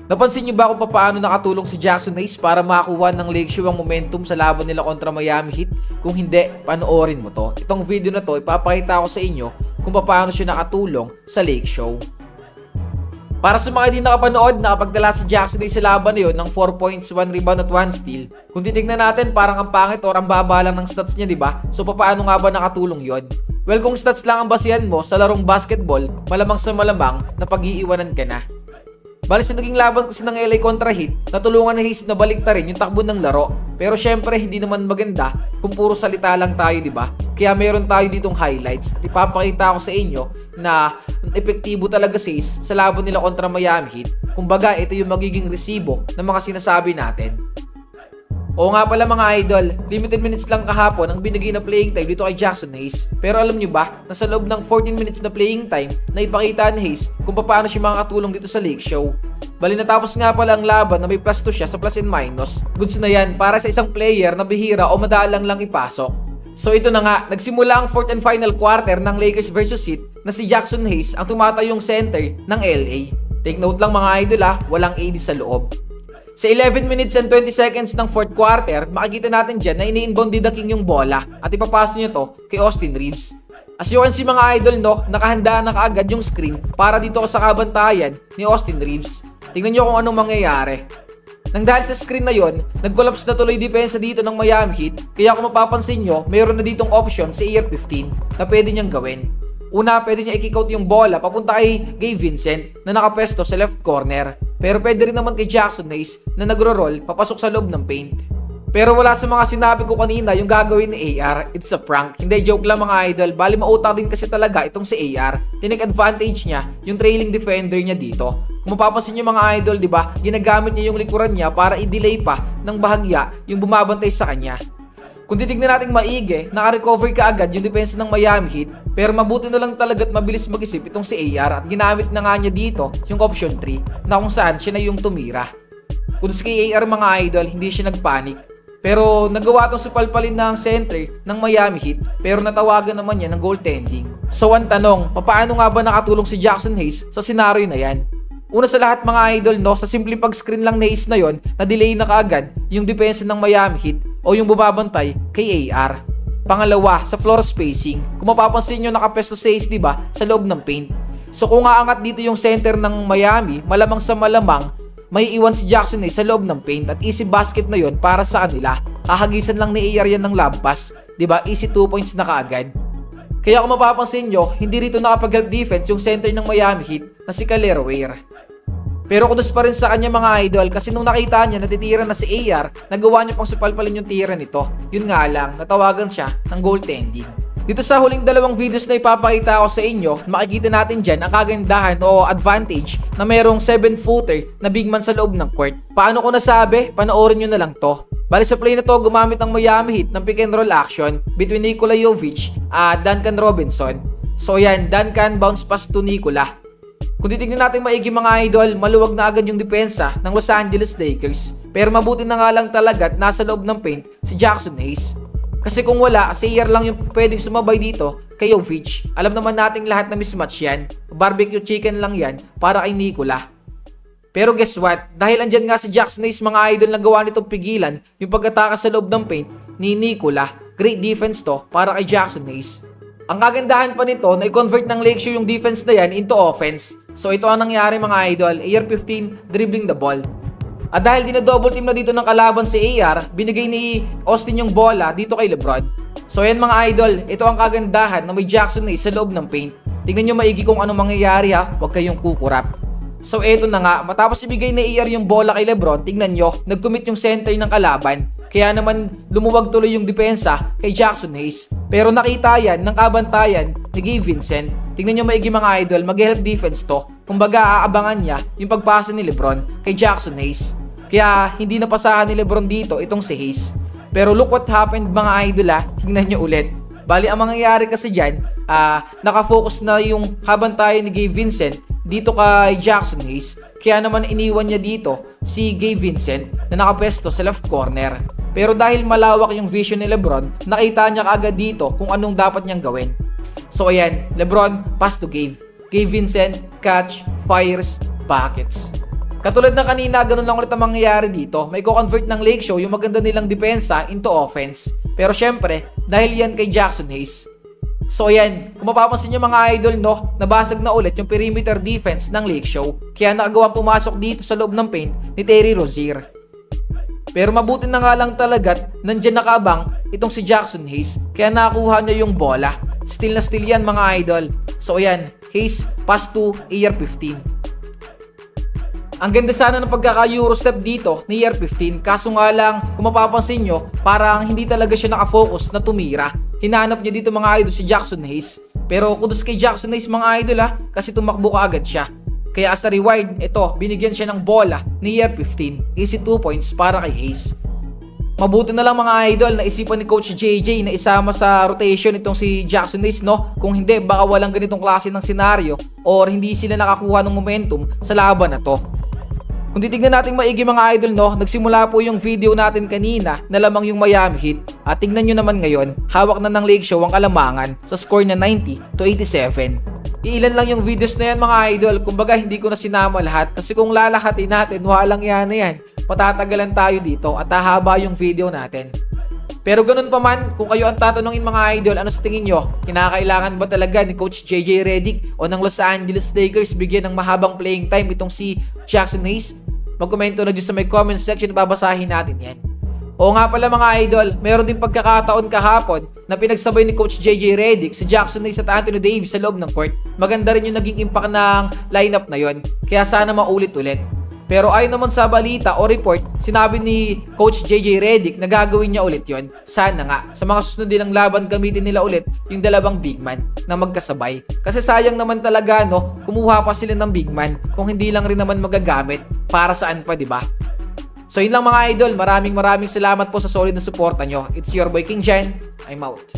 Napansin niyo ba kung paano nakatulong si Jaxson Hayes para makakuha ng Lake Show ang momentum sa laban nila kontra Miami Heat? Kung hindi, panoorin mo to. Itong video na to, ipapakita ko sa inyo kung paano siya nakatulong sa Lake Show. Para sa mga hindi nakapanood, nakapagdala si Jaxson Hayes sa laban na yun ng 4 points, 1 rebound at 1 steal. Kung titignan natin, parang ang pangit or ang baba lang ng stats niya, diba? So paano nga ba nakatulong yon? Well, kung stats lang ang basihan mo sa larong basketball, malamang sa malamang na pag-iiwanan ka na. Bali sa naging laban kasi ng LA kontra Heat, natulungan ni Hayes na baliktarin yung takbo ng laro. Pero syempre, hindi naman maganda kung puro salita lang tayo, diba? Kaya meron tayo ditong highlights at ipapakita ko sa inyo na epektibo talaga si Hayes sa laban nila kontra Miami Heat. Kumbaga, ito yung magiging resibo ng mga sinasabi natin. Oo nga pala mga idol, limited minutes lang kahapon ang binigay na playing time dito kay Jaxson Hayes. Pero alam nyo ba, nasa loob ng 14 minutes na playing time na ipakita ni Hayes kung paano siya makakatulong dito sa Lake Show. Bali natapos nga pala ang laban na may plus 2 siya sa plus and minus. Goods na yan para sa isang player na bihira o madalang lang ipasok. So ito na nga, nagsimula ang fourth and final quarter ng Lakers versus Heat na si Jaxson Hayes ang tumatayong center ng LA. Take note lang mga idol walang AD sa loob. Sa 11 minutes and 20 seconds ng fourth quarter, makikita natin dyan na ini-inbound ni The King yung bola at ipapasa nyo to kay Austin Reeves. As you can see mga idol nakahanda na kaagad yung screen para dito sa kabantayan ni Austin Reeves. Tingnan nyo kung anong mangyayari. Nang dahil sa screen na yon, nag-collapse na tuloy depensa dito ng Miami Heat, kaya kung mapapansin nyo, mayroon na ditong option sa AR-15 na pwede niyang gawin. Una, pwede niya i-kick out yung bola papunta kay Gabe Vincent na nakapesto sa left corner. Pero pwede rin naman kay Jaxson Hayes na nagro-roll papasok sa loob ng paint. Pero wala sa mga sinabi ko kanina yung gagawin ni AR. It's a prank. Hindi, joke lang mga idol. Bali mautak din kasi talaga itong si AR. Tinik advantage niya yung trailing defender niya dito. Kung mapapansin nyo mga idol, diba, ginagamit niya yung likuran niya para i-delay pa ng bahagya yung bumabantay sa kanya. Kung titignan natin maigi, naka-recover ka agad yung depensa ng Miami Heat. Pero mabuti na lang talaga at mabilis mag-isip itong si AR at ginamit na nga niya dito yung option 3 na kung saan siya na yung tumira. Kung sa kay AR mga idol, hindi siya nagpanik. Pero nagawa itong supalpalin ng center ng Miami Heat pero natawagan naman niya ng goaltending. So ang tanong, paano nga ba nakatulong si Jaxson Hayes sa senaryo na yan? Una sa lahat mga idol sa simpleng pag-screen lang ni Hayes na yon, na-delay na kaagad yung depensa ng Miami Heat o yung bumabantay kay AR. Pangalawa, sa floor spacing. Kung mapapansin nyo, nakapesto si Hayes, diba, sa loob ng paint. So kung aangat dito yung center ng Miami, malamang sa malamang, may iwan si Jaxson Hayes sa loob ng paint at easy basket na yon para sa kanila. Kahagisan lang ni AR yan ng lob pass, diba, easy 2 points na kaagad. Kaya kung mapapansin nyo, hindi rito nakapag-help defense yung center ng Miami Heat na si Calero Ware. Pero kudos pa rin sa kanya mga idol kasi nung nakita niya natitira na si AR, nagawa niya pang supalpalin yung tira nito. Yun nga lang, natawagan siya ng goaltending. Dito sa huling dalawang videos na ipapakita ko sa inyo, makikita natin dyan ang kagandahan o advantage na mayroong 7-footer na big man sa loob ng court. Paano ko nasabi? Panoorin nyo na lang to. Bali sa play na to, gumamit ang Miami Heat ng pick and roll action between Nikola Jovic at Duncan Robinson. So yan, Duncan bounce pass to Nikola. Kung titignan natin maigi mga idol, maluwag na agad yung depensa ng Los Angeles Lakers. Pero mabuti na nga lang talaga at nasa loob ng paint si Jaxson Hayes. Kasi kung wala, si AR lang yung pwedeng sumabay dito kay Jovic. Alam naman nating lahat na mismatch yan. Barbecue chicken lang yan para kay Nikola. Pero guess what? Dahil andyan nga si Jaxson Hayes mga idol na gawa nitong pigilan yung pag-ataka sa loob ng paint ni Nikola. Great defense to para kay Jaxson Hayes. Ang kagandahan pa nito na i-convert ng Lake Show yung defense na yan into offense. So ito ang nangyari mga idol, AR-15 dribbling the ball. At dahil dinadouble team na dito ng kalaban si AR, binigay ni Austin yung bola dito kay LeBron. So yan mga idol, ito ang kagandahan na may Jaxson Hayes sa loob ng paint. Tingnan nyo maigi kung anong mangyayari huwag kayong kukurap. So eto na nga, matapos ibigay ni AR yung bola kay LeBron, tingnan nyo, nag-commit yung center ng kalaban. Kaya naman lumuwag tuloy yung depensa kay Jaxson Hayes. Pero nakita yan ng kabantayan ni Gabe Vincent. Tingnan nyo maigi mga idol, mag-help defense to. Kumbaga aabangan niya yung pagpasa ni LeBron kay Jaxson Hayes. Kaya hindi napasahan ni LeBron dito itong si Hayes. Pero look what happened mga idol tingnan nyo ulit. Bali ang mangyayari kasi dyan, nakafocus na yung kabantayan ni Gabe Vincent dito kay Jaxson Hayes. Kaya naman iniwan niya dito si Gabe Vincent na nakapesto sa left corner. Pero dahil malawak yung vision ni LeBron, nakita niya kaagad dito kung anong dapat niyang gawin. So ayan, LeBron, pass to Gabe. Gabe Vincent, catch, fires, buckets. Katulad ng kanina, ganun lang ulit ang mangyayari dito. May ko-convert ng Lake Show yung maganda nilang depensa into offense. Pero syempre, dahil yan kay Jackson Hayes. So yan, kung mapapansin nyo mga idol no, nabasag na ulit yung perimeter defense ng Lake Show. Kaya nakagawang pumasok dito sa loob ng paint ni Terry Rozier. Pero mabuti na nga lang talaga't nandyan nakaabang itong si Jackson Hayes. Kaya nakakuha niya yung bola. Steal na steal yan mga idol. So yan, Hayes pass to AR-15. Ang ganda sana ng pagkaka-Eurostep dito ni AR-15, kaso nga lang kung mapapansin nyo, parang hindi talaga siya nakafocus na tumira. Hinanap niya dito mga idol si Jackson Hayes. Pero kudos kay Jackson Hayes mga idol kasi tumakbo ka agad siya. Kaya as a reward, ito, binigyan siya ng bola ni AR-15. Easy 2 points para kay Hayes. Mabuti na lang mga idol na isipan ni Coach JJ na isama sa rotation itong si Jackson Hayes no. Kung hindi, baka walang ganitong klase ng senaryo or hindi sila nakakuha ng momentum sa laban na to. Kung titignan natin maigi mga idol no, nagsimula po yung video natin kanina na lamang yung Miami Heat. At tignan nyo naman ngayon, hawak na ng Lake Show ang kalamangan sa score na 90-87. Iilan lang yung videos na yan mga idol, kumbaga hindi ko na sinama lahat kasi kung lalahatin natin, walang yan na yan. Patatagalan tayo dito at hahaba yung video natin. Pero ganun pa man, kung kayo ang tatanungin mga idol, ano sa tingin nyo? Kinakailangan ba talaga ni Coach JJ Redick o ng Los Angeles Lakers bigyan ng mahabang playing time itong si Jackson Hayes? Magkomento na dyan sa may comment section, babasahin natin yan. O nga pala mga idol, meron din pagkakataon kahapon na pinagsabay ni Coach JJ Redick si Jackson Hayes at Anthony Davis sa loob ng court. Maganda rin yung naging impact ng lineup na yon, kaya sana maulit-ulit. Pero ayon naman sa balita o report, sinabi ni Coach JJ Redick na gagawin niya ulit yon. Sana nga, sa mga susunod nilang laban gamitin nila ulit yung dalawang big man na magkasabay. Kasi sayang naman talaga no, kumuha pa sila ng big man kung hindi lang rin naman magagamit. Para saan pa, di ba? So yun lang mga idol, maraming salamat po sa solid na suporta nyo. It's your boy King Jen, I'm out.